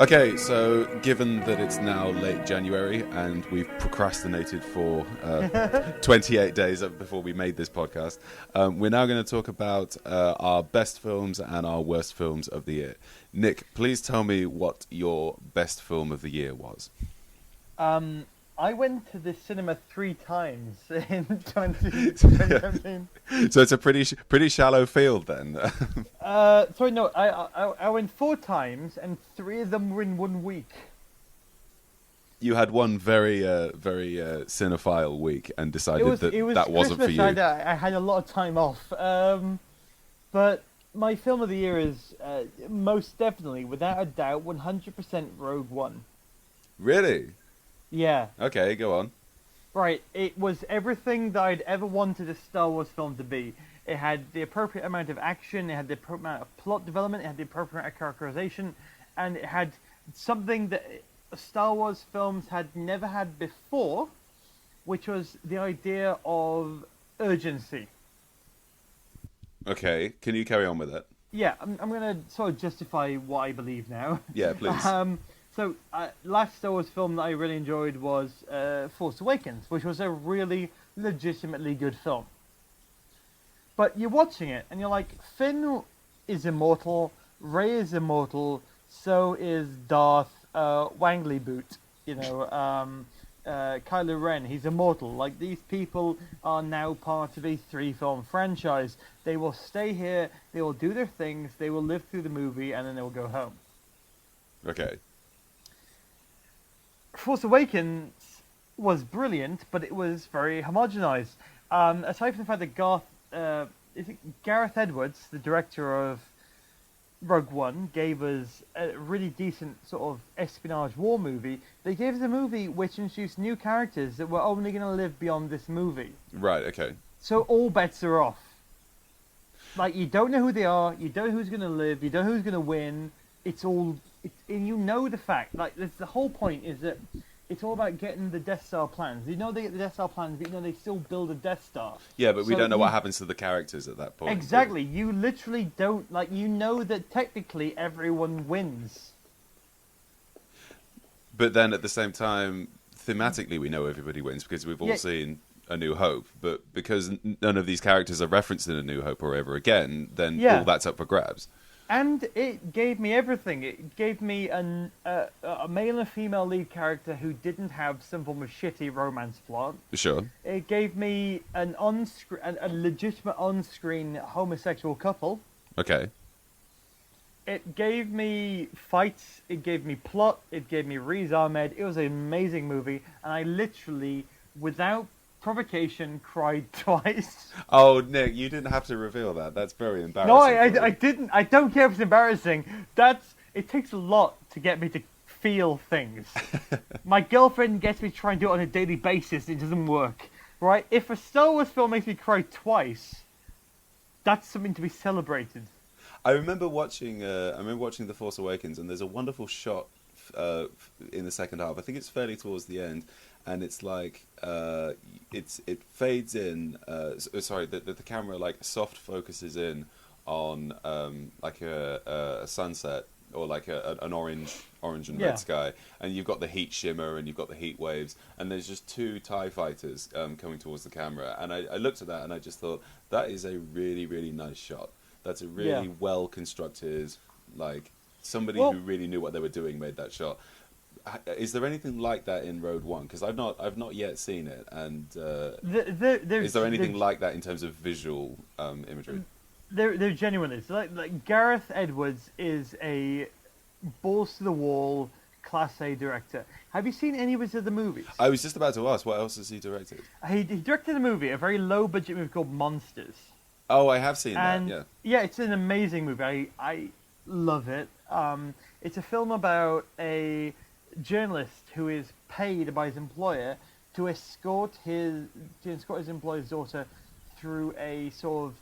Okay, so given that it's now late January and we've procrastinated for 28 days before we made this podcast, we're now going to talk about our best films and our worst films of the year. Nick, please tell me what your best film of the year was. I went to the cinema 3 times in 2017. So it's a pretty shallow field then. Sorry, no, I went 4 times, and 3 of them were in 1 week. You had one very cinephile week and decided that wasn't for you. I had a lot of time off. But my film of the year is most definitely, without a doubt, 100% Rogue One. Really? Yeah. Okay, go on. Right, it was everything that I'd ever wanted a Star Wars film to be. It had the appropriate amount of action, it had the appropriate amount of plot development, it had the appropriate amount of characterization, and it had something that Star Wars films had never had before, which was the idea of urgency. Okay, can you carry on with it? Yeah, I'm going to sort of justify what I believe now. Yeah, please. So, last Star Wars film that I really enjoyed was Force Awakens, which was a really legitimately good film. But you're watching it, and you're like, Finn is immortal, Rey is immortal, so is Darth Wangly Boot, Kylo Ren, he's immortal. Like, these people are now part of a 3-film franchise. They will stay here, they will do their things, they will live through the movie, and then they will go home. Okay. Force Awakens was brilliant, but it was very homogenized. Aside from the fact that Gareth Edwards, the director of Rogue One, gave us a really decent sort of espionage war movie, they gave us a movie which introduced new characters that were only going to live beyond this movie. Right, okay. So all bets are off. Like, you don't know who they are, you don't know who's going to live, you don't know who's going to win. And you know the fact, like, the whole point is that it's all about getting the Death Star plans. You know they get the Death Star plans, but you know they still build a Death Star. Yeah, but we don't know what happens to the characters at that point. Exactly. You literally don't, like, you know that technically everyone wins. But then at the same time, thematically we know everybody wins because we've all seen A New Hope. But because none of these characters are referenced in A New Hope or ever again, then all that's up for grabs. And it gave me everything. It gave me a male and a female lead character who didn't have some form of shitty romance plot. Sure. It gave me a legitimate on-screen homosexual couple. Okay. It gave me fights. It gave me plot. It gave me Riz Ahmed. It was an amazing movie, and I literally, without provocation, cried twice. Oh, Nick, you didn't have to reveal that. That's very embarrassing. No, I didn't. I don't care if it's embarrassing. It takes a lot to get me to feel things. My girlfriend gets me to try and do it on a daily basis. It doesn't work, right? If a Star Wars film makes me cry twice, that's something to be celebrated. I remember watching The Force Awakens, and there's a wonderful shot in the second half. I think it's fairly towards the end. And it's like it fades in. The camera like soft focuses in on like a sunset or like an orange and red sky, and you've got the heat shimmer and you've got the heat waves, and there's just 2 TIE fighters coming towards the camera. And I looked at that and I just thought that is a really, really nice shot. That's a really well constructed, like somebody who really knew what they were doing made that shot. Is there anything like that in Road One? Because I've not yet seen it, and is there anything like that in terms of visual imagery? There genuinely is. Like Gareth Edwards is a balls to the wall Class A director. Have you seen any of his other movies? I was just about to ask, what else has he directed? He directed a movie, a very low budget movie called Monsters. Oh, I have seen that. Yeah. Yeah, it's an amazing movie. I love it. It's a film about a journalist who is paid by his employer to escort his employer's daughter through a sort of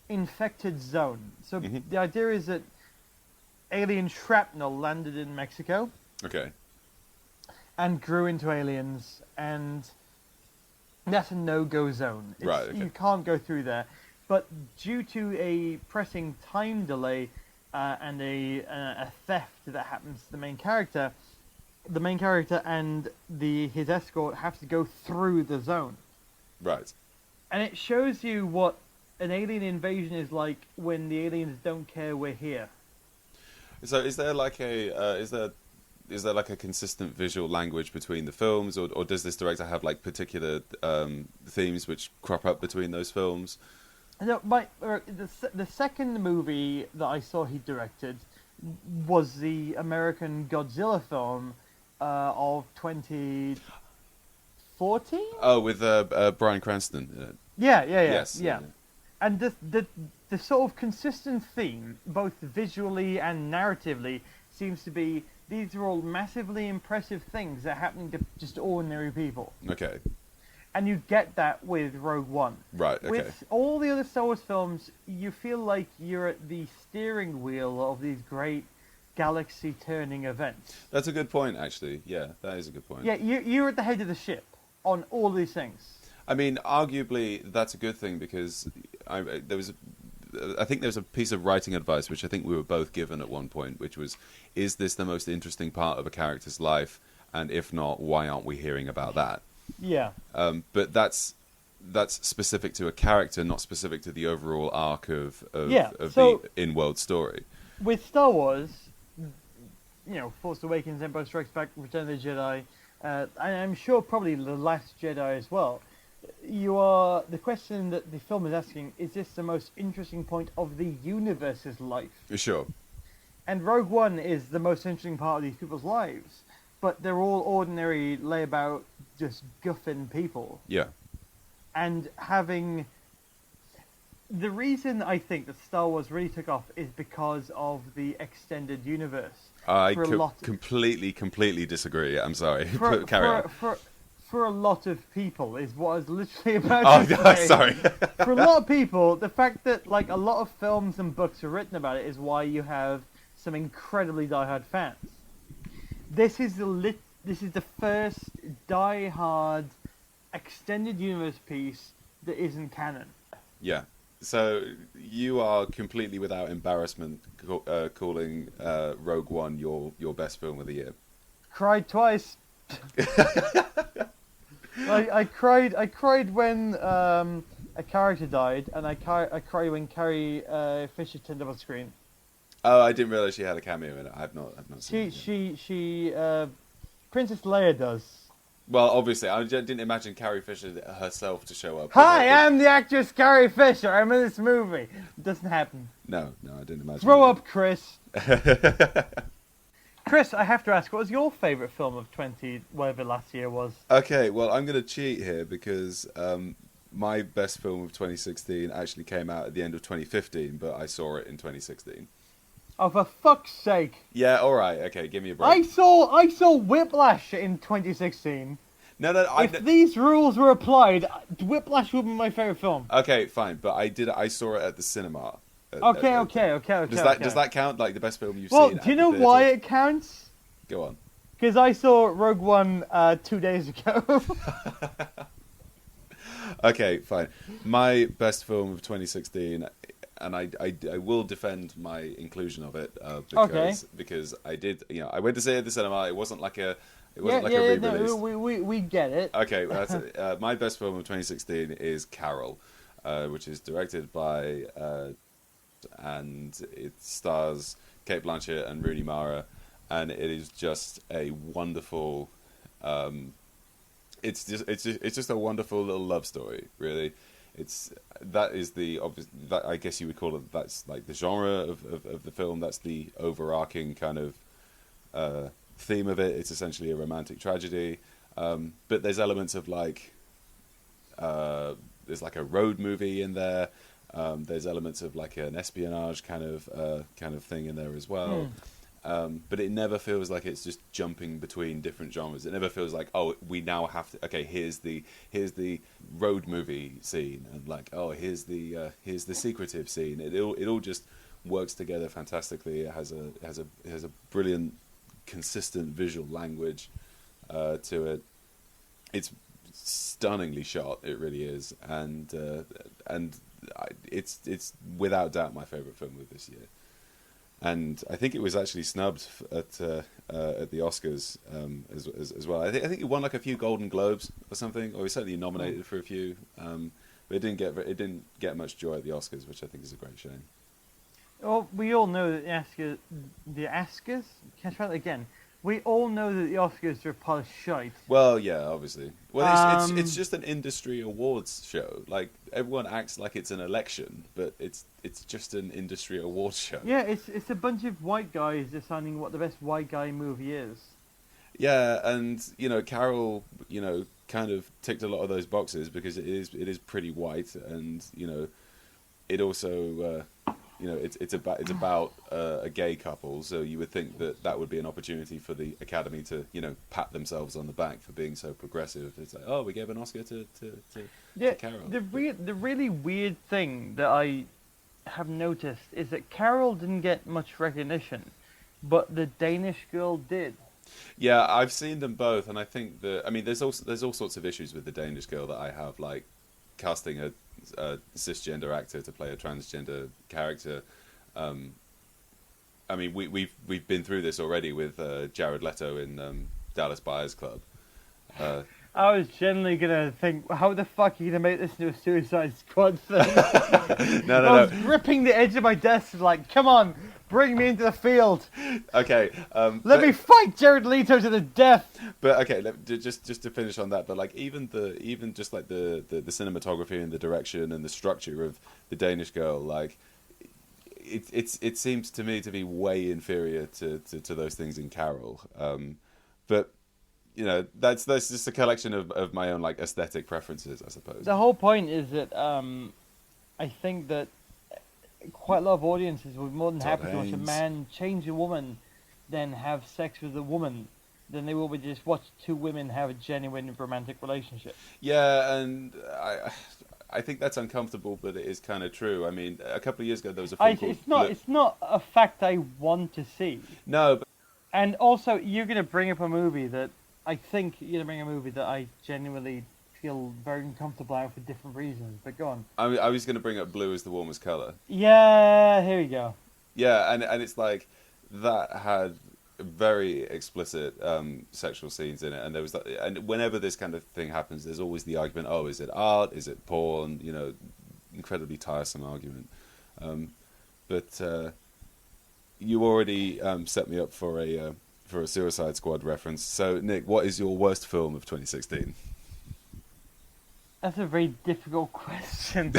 infected zone. So the idea is that alien shrapnel landed in Mexico. Okay. And grew into aliens, and that's a no-go zone. Right. Okay. You can't go through there. But due to a pressing time delay, and a theft that happens to the main character. The main character and his escort have to go through the zone, Right. and it shows you what an alien invasion is like when the aliens don't care we're here. So is there like is there like a consistent visual language between the films, or does this director have like particular themes which crop up between those films? No, the second movie that I saw he directed was the American Godzilla film of 2014. Oh, with Bryan Cranston in it. Yeah. Yes. And the sort of consistent theme, both visually and narratively, seems to be these are all massively impressive things that are happening to just ordinary people. Okay. And you get that with Rogue One. Right. Okay. With all the other Star Wars films, you feel like you're at the steering wheel of these great galaxy-turning events. That's a good point, actually. Yeah, that is a good point. Yeah, you're at the head of the ship on all these things. I mean, arguably, that's a good thing because I think there was a piece of writing advice which I think we were both given at one point, which was, is this the most interesting part of a character's life? And if not, why aren't we hearing about that? Yeah. But that's specific to a character, not specific to the overall arc of the in-world story. With Star Wars, Force Awakens, Empire Strikes Back, Return of the Jedi, and I'm sure probably The Last Jedi as well. The question that the film is asking, is this the most interesting point of the universe's life? Sure. And Rogue One is the most interesting part of these people's lives, but they're all ordinary, layabout, just guffin people. Yeah. And the reason I think that Star Wars really took off is because of the extended universe. I completely disagree. I'm sorry. Carry on. For a lot of people is what I was literally about to say. Sorry. For a lot of people, the fact that like a lot of films and books are written about it is why you have some incredibly diehard fans. This is the first diehard extended universe piece that isn't canon. Yeah. So you are completely without embarrassment calling Rogue One your best film of the year. Cried twice. I cried when a character died, and I cried when Carrie Fisher turned up on screen. Oh, I didn't realize she had a cameo in it. I've not seen it. She Princess Leia does. Well, obviously, I didn't imagine Carrie Fisher herself to show up. Hi, I'm the actress Carrie Fisher. I'm in this movie. It doesn't happen. No, I didn't imagine. Grow up, Chris. Chris, I have to ask, what was your favourite film of whatever last year was? Okay, well, I'm going to cheat here because my best film of 2016 actually came out at the end of 2015, but I saw it in 2016. Oh, for fuck's sake! Yeah, all right, okay, give me a break. I saw Whiplash in 2016. No, if these rules were applied, Whiplash would be my favourite film. Okay, fine, but I saw it at the cinema. Okay. Does that count, like the best film you've seen? Well, do you know why it counts? Go on. Because I saw Rogue One 2 days ago. Okay, fine. My best film of 2016, and I will defend my inclusion of it because I did, I went to see it at the cinema. It wasn't like a re-release. No, we get it. Okay, well, that's it. My best film of 2016 is Carol, which is directed by and it stars Cate Blanchett and Rooney Mara, and it is just a wonderful. It's just a wonderful little love story, really. That I guess you would call it. That's like the genre of the film. That's the overarching kind of theme of it. It's essentially a romantic tragedy, but there's elements of like there's like a road movie in there. There's elements of like an espionage kind of thing in there as well. But it never feels like it's just jumping between different genres. It never feels like, oh, we now have to. Okay, here's the road movie scene, and like, oh, here's the secretive scene. It all just works together fantastically. It has a brilliant, consistent visual language to it. It's stunningly shot. It really is, and it's without doubt my favorite film of this year. and I think it was actually snubbed at the Oscars as well. I think it won like a few Golden Globes or something, or it was certainly nominated for a few. But it didn't get much joy at the Oscars, which I think is a great shame. Well, we all know that the Oscars. Can I try that again? We all know that the Oscars are a pile of shite. Well, yeah, obviously. Well, it's just an industry awards show. Like everyone acts like it's an election, but it's just an industry awards show. Yeah, it's a bunch of white guys deciding what the best white guy movie is. Yeah, and Carol, kind of ticked a lot of those boxes because it is pretty white, and it also. It's about a gay couple, so you would think that would be an opportunity for the Academy to, pat themselves on the back for being so progressive. It's like, oh, we gave an Oscar to Carol. The really weird thing that I have noticed is that Carol didn't get much recognition, but the Danish Girl did. Yeah, I've seen them both, and I think there's all sorts of issues with the Danish Girl that I have, like casting a cisgender actor to play a transgender character. We've been through this already with Jared Leto in Dallas Buyers Club. I was generally gonna think, how the fuck are you gonna make this into a Suicide Squad thing? No. I was gripping the edge of my desk, like, come on, bring me into the field. Okay. Let me fight Jared Leto to the death. But okay, just to finish on that. But like even just like the cinematography and the direction and the structure of the Danish Girl, like it seems to me to be way inferior to those things in Carol. But that's just a collection of my own like aesthetic preferences, I suppose. The whole point is that I think that quite a lot of audiences would be more than happy to watch a man change a woman than have sex with a woman than they will be just watch two women have a genuine romantic relationship. Yeah, and I think that's uncomfortable, but it is kind of true. I mean, a couple of years ago there was a film called... It's not a fact I want to see. No, but... And also, you're going to bring up a movie that I think you're going to bring a movie that I genuinely feel very uncomfortable out for different reasons. But go on. I was going to bring up Blue is the Warmest Colour. Yeah, here we go. Yeah, and it's like that had very explicit sexual scenes in it, and there was and whenever this kind of thing happens, there's always the argument: oh, is it art? Is it porn? Incredibly tiresome argument. But you already set me up for a Suicide Squad reference. So, Nick, what is your worst film of 2016? That's a very difficult question.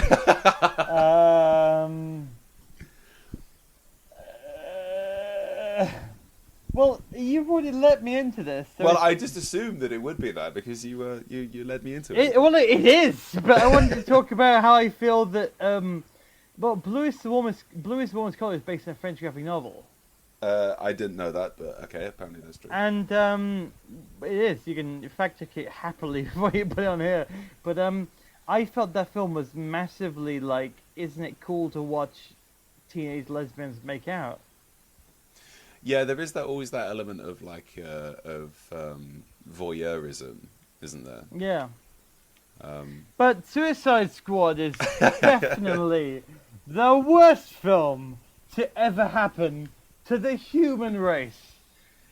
Well, you've already let me into this. So well, I just assumed that it would be that because you led me into it. Well, it is, but I wanted to talk about how I feel that. Well, Blue is the Warmest Colour is based on a French graphic novel. I didn't know that, but okay, apparently that's true. And it is. You can fact check it happily before you put it on here. But I felt that film was massively like, isn't it cool to watch teenage lesbians make out? Yeah, there is always that element of like voyeurism, isn't there? Yeah. But Suicide Squad is definitely the worst film to ever happen to the human race.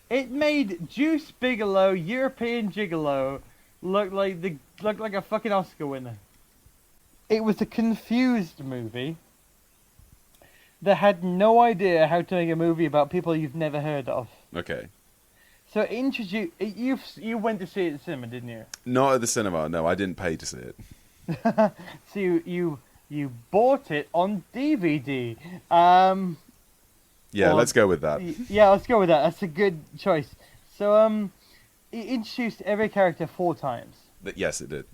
It made Juice Bigelow, European Gigolo, look like a fucking Oscar winner. It was a confused movie that had no idea how to make a movie about people you've never heard of. Okay. So you went to see it at the cinema, didn't you? Not at the cinema. No, I didn't pay to see it. So you bought it on DVD. Yeah, let's go with that. Yeah, let's go with that. That's a good choice. So it introduced every character 4 times. Yes, it did.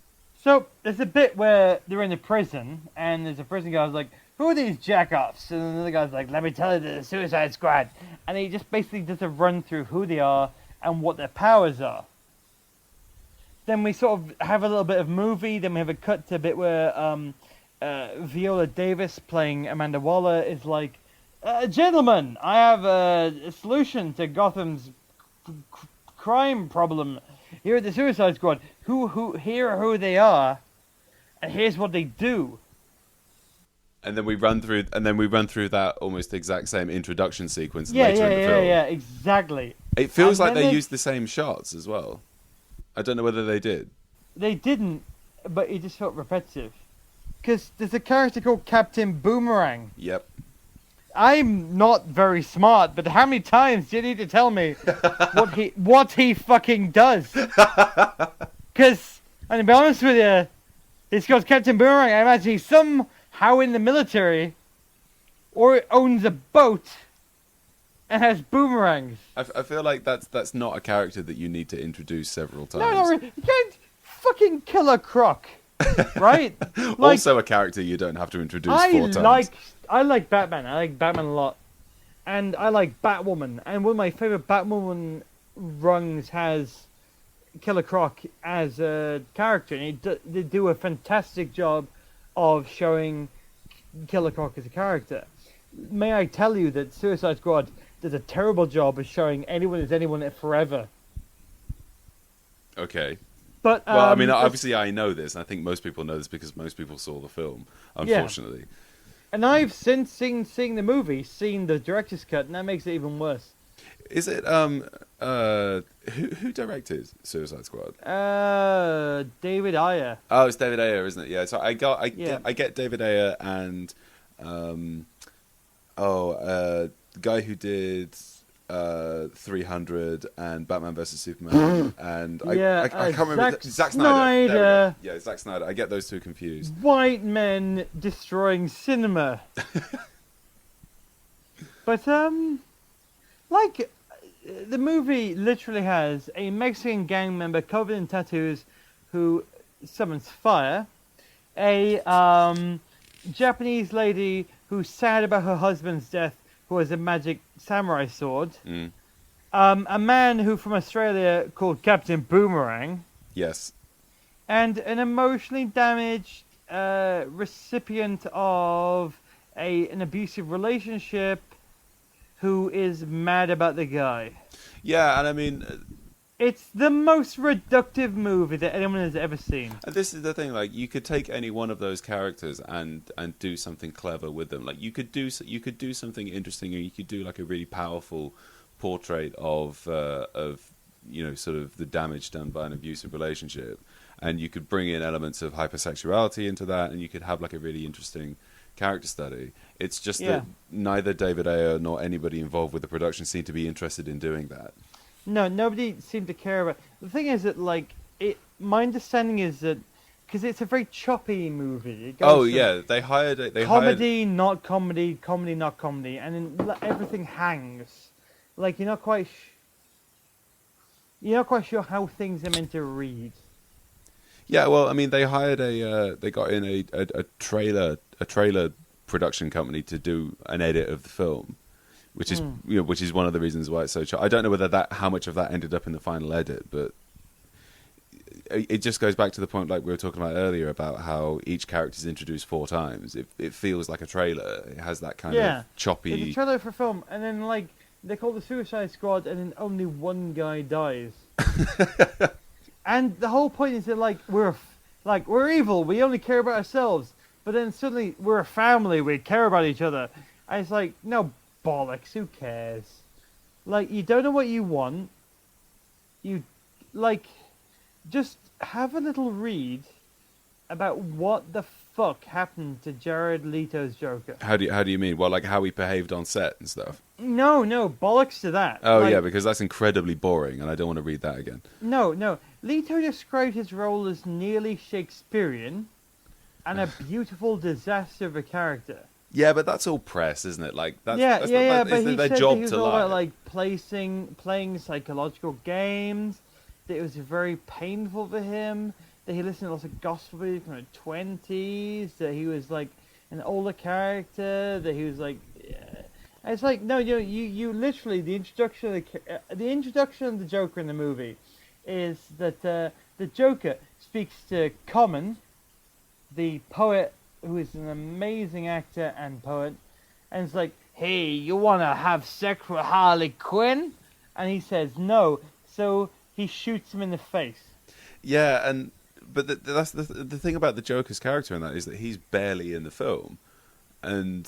So there's a bit where they're in a prison, and there's a prison guy who's like, who are these jack-offs? And another guy's like, let me tell you, the Suicide Squad. And he just basically does a run through who they are and what their powers are. Then we sort of have a little bit of movie. Then we have a cut to a bit where Viola Davis playing Amanda Waller is like, gentlemen, I have a solution to Gotham's crime problem. Here at the Suicide Squad. Here are who they are, and here's what they do. And then we run through that almost exact same introduction sequence later in the film. Yeah, exactly. It feels And like then they used the same shots as well. I don't know whether they did. They didn't, but it just felt repetitive. Because there's a character called Captain Boomerang. Yep. I'm not very smart, but how many times do you need to tell me what he fucking does? Because, and to be honest with you, he's called Captain Boomerang. I imagine he's somehow in the military, or owns a boat, and has boomerangs. I feel like that's not a character that you need to introduce several times. No, not really. You can't fucking kill a croc, right? Also a character you don't have to introduce 4 times. I like Batman. I like Batman a lot. And I like Batwoman. And one of my favourite Batwoman runs has Killer Croc as a character. And they do a fantastic job of showing Killer Croc as a character. May I tell you that Suicide Squad does a terrible job of showing anyone is anyone forever. Okay. But, well, I mean, obviously I know this. And I think most people know this because most people saw the film, unfortunately. Yeah. And I've since seen the movie, seen the director's cut, and that makes it even worse. Is it who directed Suicide Squad? David Ayer. Oh, it's David Ayer, isn't it? Yeah. So I get David Ayer and the guy who did 300 and Batman vs Superman and I can't remember Zack Snyder. Yeah, Zack Snyder. I get those two confused. White men destroying cinema. But like the movie literally has a Mexican gang member covered in tattoos who summons fire, a Japanese lady who's sad about her husband's death who has a magic samurai sword. A man who from Australia called Captain Boomerang. Yes. And an emotionally damaged recipient of an abusive relationship who is mad about the guy. Yeah, and I mean... It's the most reductive movie that anyone has ever seen. And this is the thing, like, you could take any one of those characters and do something clever with them. Like, you could do something interesting, or you could do, like, a really powerful portrait of sort of the damage done by an abusive relationship. And you could bring in elements of hypersexuality into that, and you could have, like, a really interesting character study. It's just that neither David Ayer nor anybody involved with the production seemed to be interested in doing that. No, nobody seemed to care about. The thing is that, like, my understanding is that because it's a very choppy movie. It goes they hired comedy, not comedy, comedy, not comedy, and then everything hangs. Like you're not quite sure how things are meant to read. Yeah, well, I mean, they got in a trailer production company to do an edit of the film. Which is which is one of the reasons why it's so. I don't know whether how much of that ended up in the final edit, but it just goes back to the point like we were talking about earlier about how each character is introduced 4 times. It feels like a trailer. It has that kind of choppy. It's a trailer for film, and then like they call the Suicide Squad, and then only one guy dies. And the whole point is that like we're evil. We only care about ourselves. But then suddenly we're a family. We care about each other. And it's like no. Bollocks, who cares? Like, you don't know what you want. You, like, just have a little read about what the fuck happened to Jared Leto's Joker. How do you mean? Well, like, how he behaved on set and stuff? No, bollocks to that. Oh, like, yeah, because that's incredibly boring, and I don't want to read that again. No. Leto described his role as nearly Shakespearean and a beautiful disaster of a character. Yeah, but that's all press, isn't it? Like that's but he their said job that he was to all lie. about like playing psychological games. That it was very painful for him. That he listened to lots of gospel music from the 20s. That he was like an older character. That he was like, it's like no, you literally the introduction of the Joker in the movie is that the Joker speaks to Common, the poet, who is an amazing actor and poet, and it's like, hey, you want to have sex with Harley Quinn? And he says no, so he shoots him in the face. Yeah, but that's the thing about the Joker's character in that is that he's barely in the film, and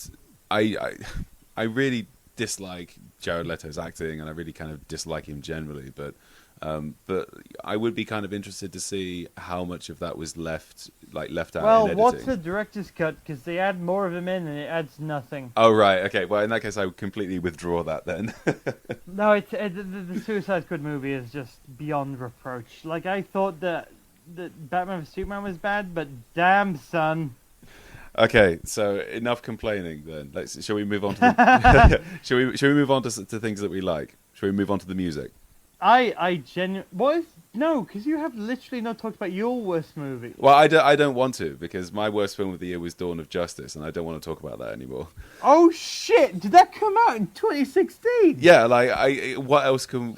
I really dislike Jared Leto's acting, and I really kind of dislike him generally. But I would be kind of interested to see how much of that was left out in editing. What's the director's cut? Because they add more of him in, and it adds nothing. Oh right, okay. Well, in that case, I would completely withdraw that then. No, the Suicide Squad movie is just beyond reproach. Like, I thought that Batman vs Superman was bad, but damn, son. Okay, so enough complaining then. Shall we move on to the, shall we move on to things that we like? Shall we move on to the music? No, because you have literally not talked about your worst movie. Well, I don't want to, because my worst film of the year was Dawn of Justice, and I don't want to talk about that anymore. Oh shit! Did that come out in 2016? Yeah, like what else can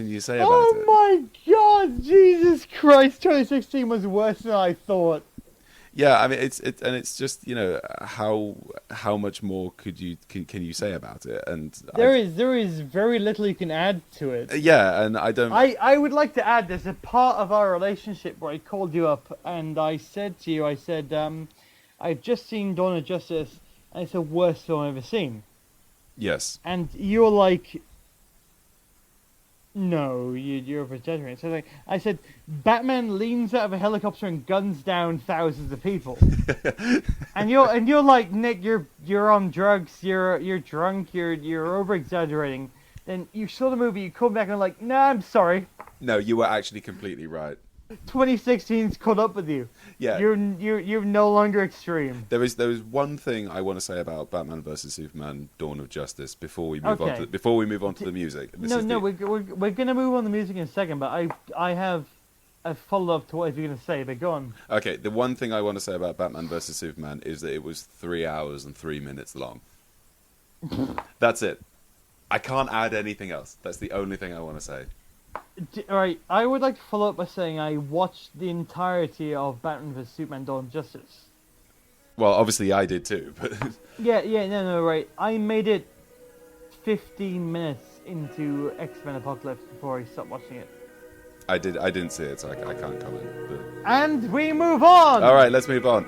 you say about it? Oh my god, Jesus Christ! 2016 was worse than I thought. Yeah, I mean it's just, you know, how much more can you say about it? And there is very little you can add to it. Yeah, and I don't. I would like to add, there's a part of our relationship where I called you up and I said to you, I've just seen Dawn of Justice and it's the worst film I've ever seen. Yes. And you're like, no, you're over-exaggerating. So I said, Batman leans out of a helicopter and guns down thousands of people. and you're like, Nick, you're on drugs, you're drunk, you're over-exaggerating. Then you saw the movie, you come back and like, nah, I'm sorry. No, you were actually completely right. 2016's caught up with you. Yeah. You're no longer extreme. There is one thing I want to say about Batman vs Superman: Dawn of Justice before we move on to the music. We're gonna move on to the music in a second, but I have a follow up to what you're gonna say. But go on. Okay, the one thing I want to say about Batman vs Superman is that it was 3 hours and 3 minutes long. That's it. I can't add anything else. That's the only thing I want to say. Alright, I would like to follow up by saying I watched the entirety of Batman vs Superman: Dawn of Justice. Well, obviously I did too, but no, right. I made it 15 minutes into X-Men Apocalypse before I stopped watching it. I didn't see it, so I can't comment. But... And we move on. All right, let's move on.